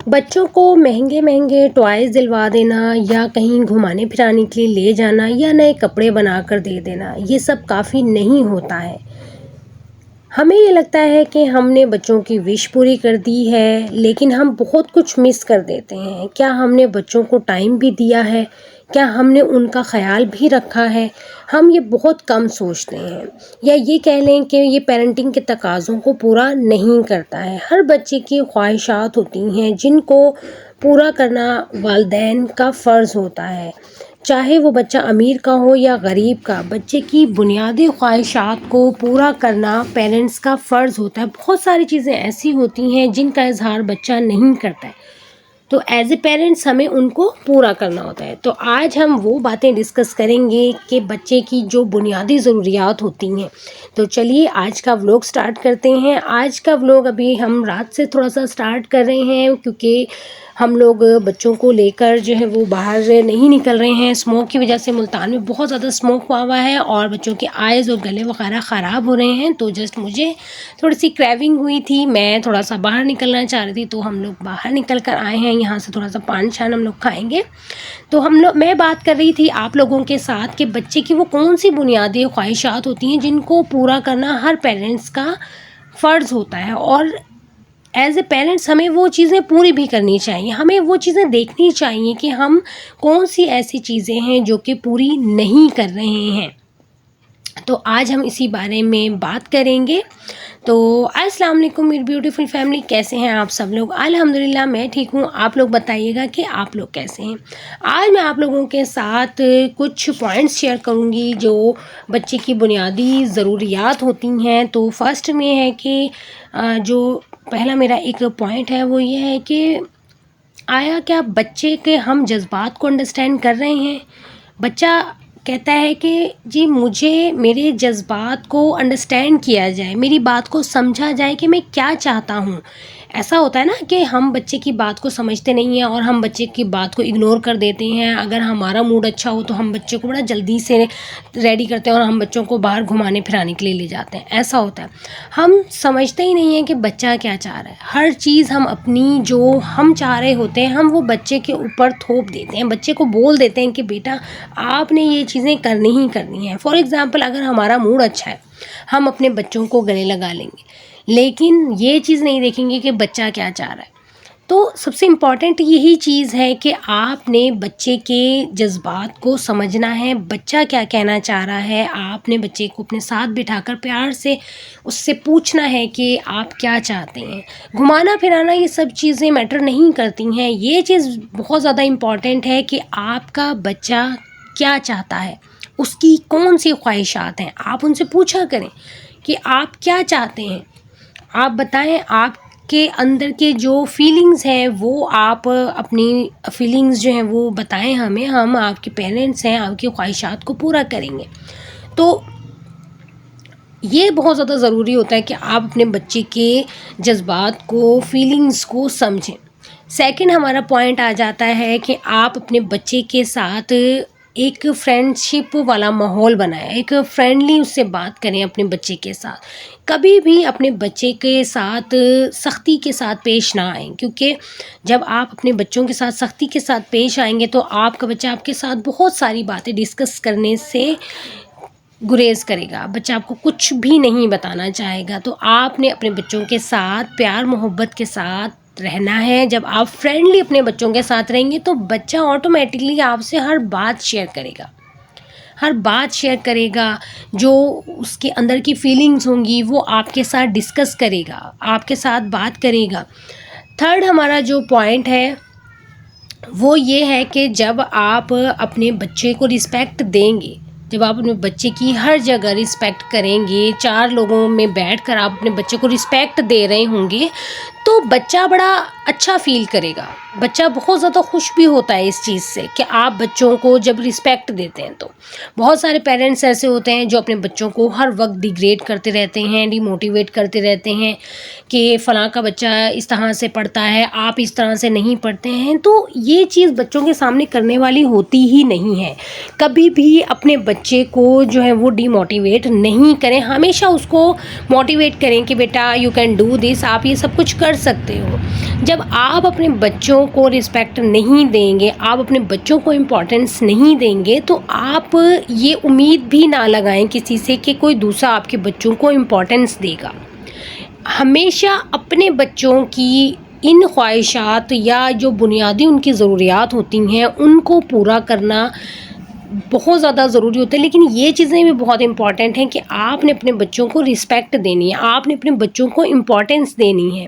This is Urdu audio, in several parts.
بچوں کو مہنگے مہنگے ٹوائز دلوا دینا یا کہیں گھمانے پھرانے کے لیے لے جانا یا نئے کپڑے بنا کر دے دینا، یہ سب کافی نہیں ہوتا ہے۔ ہمیں یہ لگتا ہے کہ ہم نے بچوں کی وش پوری کر دی ہے، لیکن ہم بہت کچھ مس کر دیتے ہیں۔ کیا ہم نے بچوں کو ٹائم بھی دیا ہے؟ کیا ہم نے ان کا خیال بھی رکھا ہے؟ ہم یہ بہت کم سوچتے ہیں، یا یہ کہہ لیں کہ یہ پیرنٹنگ کے تقاضوں کو پورا نہیں کرتا ہے۔ ہر بچے کی خواہشات ہوتی ہیں جن کو پورا کرنا والدین کا فرض ہوتا ہے، چاہے وہ بچہ امیر کا ہو یا غریب کا۔ بچے کی بنیادی خواہشات کو پورا کرنا پیرنٹس کا فرض ہوتا ہے۔ بہت ساری چیزیں ایسی ہوتی ہیں جن کا اظہار بچہ نہیں کرتا ہے، تو ایز اے پیرنٹس ہمیں ان کو پورا کرنا ہوتا ہے۔ تو آج ہم وہ باتیں ڈسکس کریں گے کہ بچے کی جو بنیادی ضروریات ہوتی ہیں۔ تو چلیے آج کا ولاگ سٹارٹ کرتے ہیں۔ آج کا ولاگ ابھی ہم رات سے تھوڑا سا سٹارٹ کر رہے ہیں، کیونکہ ہم لوگ بچوں کو لے کر جو ہے وہ باہر نہیں نکل رہے ہیں۔ اسموک کی وجہ سے ملتان میں بہت زیادہ اسموک ہوا ہے اور بچوں کے آئز اور گلے وغیرہ خراب ہو رہے ہیں، تو جسٹ مجھے تھوڑی سی کریونگ ہوئی تھی، میں تھوڑا سا باہر نکلنا چاہ رہی تھی، تو ہم لوگ باہر نکل کر آئے ہیں۔ یہاں سے تھوڑا سا پان شان ہم لوگ کھائیں گے۔ تو میں بات کر رہی تھی آپ لوگوں کے ساتھ کہ بچے کی وہ کون سی بنیادی خواہشات ہوتی ہیں جن کو پورا کرنا ہر پیرنٹس کا فرض ہوتا ہے، اور ایز اے پیرنٹس ہمیں وہ چیزیں پوری بھی کرنی چاہیے۔ ہمیں وہ چیزیں دیکھنی چاہیے کہ ہم کون سی ایسی چیزیں ہیں جو کہ پوری نہیں کر رہے ہیں۔ تو آج ہم اسی بارے میں بات کریں گے۔ تو السلام علیکم میری بیوٹیفل فیملی، کیسے ہیں آپ سب لوگ؟ الحمدللہ میں ٹھیک ہوں۔ آپ لوگ بتائیے گا کہ آپ لوگ کیسے ہیں۔ آج میں آپ لوگوں کے ساتھ کچھ پوائنٹس شیئر کروں گی جو بچے کی بنیادی ضروریات ہوتی ہیں۔ تو فرسٹ میں ہے کہ جو پہلا میرا ایک پوائنٹ ہے وہ یہ ہے کہ آیا کیا بچے کے ہم جذبات کو انڈرسٹینڈ کر رہے ہیں؟ بچہ کہتا ہے کہ جی مجھے میرے جذبات کو انڈرسٹینڈ کیا جائے، میری بات کو سمجھا جائے کہ میں کیا چاہتا ہوں۔ ایسا ہوتا ہے نا کہ ہم بچے کی بات کو سمجھتے نہیں ہیں اور ہم بچے کی بات کو اگنور کر دیتے ہیں۔ اگر ہمارا موڈ اچھا ہو تو ہم بچے کو بڑا جلدی سے ریڈی کرتے ہیں اور ہم بچوں کو باہر گھمانے پھرانے کے لیے لے جاتے ہیں۔ ایسا ہوتا ہے، ہم سمجھتے ہی نہیں ہیں کہ بچہ کیا چاہ رہا ہے۔ ہر چیز ہم اپنی جو ہم چاہ رہے ہوتے ہیں ہم وہ بچے کے اوپر تھوپ دیتے ہیں، بچے کو بول دیتے ہیں کہ بیٹا آپ نے یہ چیزیں کرنی ہی کرنی ہیں۔ فار ایگزامپل اگر ہمارا موڈ اچھا ہے ہم اپنے بچوں کو گلے لگا لیں گے، لیکن یہ چیز نہیں دیکھیں گے کہ بچہ کیا چاہ رہا ہے۔ تو سب سے امپورٹنٹ یہی چیز ہے کہ آپ نے بچے کے جذبات کو سمجھنا ہے، بچہ کیا کہنا چاہ رہا ہے۔ آپ نے بچے کو اپنے ساتھ بٹھا کر پیار سے اس سے پوچھنا ہے کہ آپ کیا چاہتے ہیں۔ گھمانا پھرانا یہ سب چیزیں میٹر نہیں کرتی ہیں، یہ چیز بہت زیادہ امپورٹنٹ ہے کہ آپ کا بچہ کیا چاہتا ہے، اس کی کون سی خواہشات ہیں۔ آپ ان سے پوچھا کریں کہ آپ کیا چاہتے ہیں، آپ بتائیں، آپ کے اندر کے جو فیلنگز ہیں وہ آپ اپنی فیلنگز جو ہیں وہ بتائیں ہمیں، ہم آپ کے پیرنٹس ہیں، آپ کی خواہشات کو پورا کریں گے۔ تو یہ بہت زیادہ ضروری ہوتا ہے کہ آپ اپنے بچے کے جذبات کو، فیلنگز کو سمجھیں۔ سیکنڈ ہمارا پوائنٹ آ جاتا ہے کہ آپ اپنے بچے کے ساتھ ایک فرینڈ شپ والا ماحول بنائیں، ایک فرینڈلی اس سے بات کریں اپنے بچے کے ساتھ۔ کبھی بھی اپنے بچے کے ساتھ سختی کے ساتھ پیش نہ آئیں، کیونکہ جب آپ اپنے بچوں کے ساتھ سختی کے ساتھ پیش آئیں گے تو آپ کا بچہ آپ کے ساتھ بہت ساری باتیں ڈسکس کرنے سے گریز کرے گا، بچہ آپ کو کچھ بھی نہیں بتانا چاہے گا۔ تو آپ نے اپنے بچوں کے ساتھ پیار محبت کے ساتھ رہنا ہے۔ جب آپ فرینڈلی اپنے بچوں کے ساتھ رہیں گے تو بچہ آٹومیٹکلی آپ سے ہر بات شیئر کرے گا، ہر بات شیئر کرے گا، جو اس کے اندر کی فیلنگز ہوں گی وہ آپ کے ساتھ ڈسکس کرے گا، آپ کے ساتھ بات کرے گا۔ تھرڈ ہمارا جو پوائنٹ ہے وہ یہ ہے کہ جب آپ اپنے بچے کو رسپیکٹ دیں گے، جب آپ اپنے بچے کی ہر جگہ رسپیکٹ کریں گے، چار لوگوں میں بیٹھ کر آپ اپنے بچے کو رسپیکٹ دے رہے ہوں گے تو بچہ بڑا اچھا فیل کرے گا، بچہ بہت زیادہ خوش بھی ہوتا ہے اس چیز سے کہ آپ بچوں کو جب رسپیکٹ دیتے ہیں۔ تو بہت سارے پیرنٹس ایسے ہوتے ہیں جو اپنے بچوں کو ہر وقت ڈیگریڈ کرتے رہتے ہیں، ڈی موٹیویٹ کرتے رہتے ہیں کہ فلاں کا بچہ اس طرح سے پڑھتا ہے، آپ اس طرح سے نہیں پڑھتے ہیں۔ تو یہ چیز بچوں کے سامنے کرنے والی ہوتی ہی نہیں ہے۔ کبھی بھی اپنے بچے کو جو ہے وہ ڈی موٹیویٹ نہیں کریں، ہمیشہ اس کو موٹیویٹ کریں کہ بیٹا یو کین ڈو دس، آپ یہ سب کچھ کر سکتے ہو۔ جب آپ اپنے بچوں کو رسپیکٹ نہیں دیں گے، آپ اپنے بچوں کو امپورٹنس نہیں دیں گے، تو آپ یہ امید بھی نہ لگائیں کسی سے کہ کوئی دوسرا آپ کے بچوں کو امپورٹنس دے گا۔ ہمیشہ اپنے بچوں کی ان خواہشات یا جو بنیادی ان کی ضروریات ہوتی ہیں ان کو پورا کرنا بہت زیادہ ضروری ہوتا ہے، لیکن یہ چیزیں بھی بہت امپورٹنٹ ہیں کہ آپ نے اپنے بچوں کو رسپیکٹ دینی ہے، آپ نے اپنے بچوں کو امپورٹنس دینی ہے۔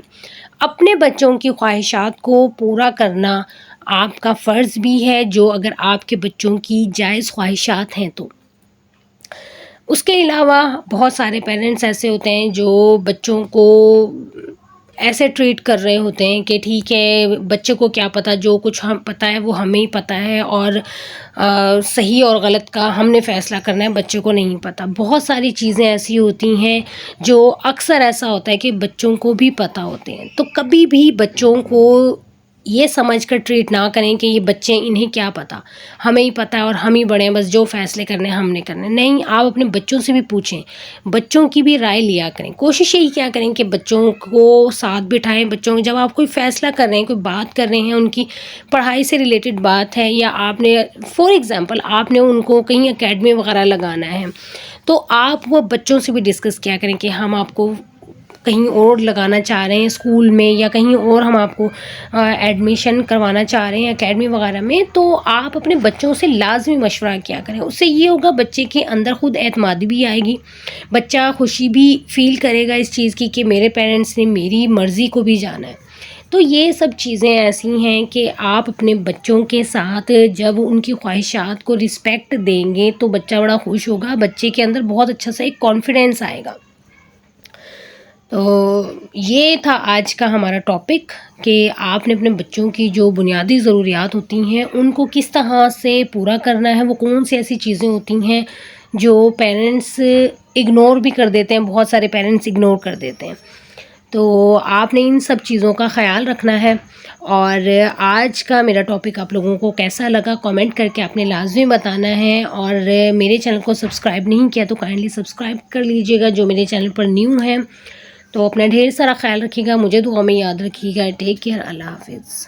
اپنے بچوں کی خواہشات کو پورا کرنا آپ کا فرض بھی ہے، جو اگر آپ کے بچوں کی جائز خواہشات ہیں تو۔ اس کے علاوہ بہت سارے پیرنٹس ایسے ہوتے ہیں جو بچوں کو ایسے ٹریٹ کر رہے ہوتے ہیں کہ ٹھیک ہے بچے کو کیا پتہ، جو کچھ ہم پتہ ہے وہ ہمیں ہی پتہ ہے، اور صحیح اور غلط کا ہم نے فیصلہ کرنا ہے، بچے کو نہیں پتہ۔ بہت ساری چیزیں ایسی ہوتی ہیں جو اکثر ایسا ہوتا ہے کہ بچوں کو بھی پتہ ہوتے ہیں، تو کبھی بھی بچوں کو یہ سمجھ کر ٹریٹ نہ کریں کہ یہ بچے انہیں کیا پتہ، ہمیں ہی پتہ ہے اور ہم ہی بڑے ہیں، بس جو فیصلے کرنے ہیں ہم نے کرنے۔ نہیں، آپ اپنے بچوں سے بھی پوچھیں، بچوں کی بھی رائے لیا کریں، کوشش یہی کیا کریں کہ بچوں کو ساتھ بٹھائیں۔ بچوں جب آپ کوئی فیصلہ کر رہے ہیں، کوئی بات کر رہے ہیں، ان کی پڑھائی سے ریلیٹڈ بات ہے، یا آپ نے فار ایگزامپل آپ نے ان کو کہیں اکیڈمی وغیرہ لگانا ہے، تو آپ وہ بچوں سے بھی ڈسکس کیا کریں کہ ہم آپ کو کہیں اور لگانا چاہ رہے ہیں اسکول میں، یا کہیں اور ہم آپ کو ایڈمیشن کروانا چاہ رہے ہیں اکیڈمی وغیرہ میں، تو آپ اپنے بچوں سے لازمی مشورہ کیا کریں۔ اس سے یہ ہوگا بچے کے اندر خود اعتمادی بھی آئے گی، بچہ خوشی بھی فیل کرے گا اس چیز کی کہ میرے پیرنٹس نے میری مرضی کو بھی جانا ہے۔ تو یہ سب چیزیں ایسی ہیں کہ آپ اپنے بچوں کے ساتھ جب ان کی خواہشات کو رسپیکٹ دیں گے تو بچہ بڑا خوش ہوگا، بچے کے اندر بہت اچھا سا ایک کانفیڈینس آئے گا۔ تو یہ تھا آج کا ہمارا ٹاپک کہ آپ نے اپنے بچوں کی جو بنیادی ضروریات ہوتی ہیں ان کو کس طرح سے پورا کرنا ہے، وہ کون سی ایسی چیزیں ہوتی ہیں جو پیرنٹس اگنور بھی کر دیتے ہیں، بہت سارے پیرنٹس اگنور کر دیتے ہیں، تو آپ نے ان سب چیزوں کا خیال رکھنا ہے۔ اور آج کا میرا ٹاپک آپ لوگوں کو کیسا لگا کامنٹ کر کے آپ نے لازمی بتانا ہے، اور میرے چینل کو سبسکرائب نہیں کیا تو کائنڈلی سبسکرائب کر لیجیے گا جو میرے چینل پر نیو ہیں۔ تو اپنا ڈھیر سارا خیال رکھیے گا، مجھے دعا میں یاد رکھیے گا۔ ٹیک کیئر، اللہ حافظ۔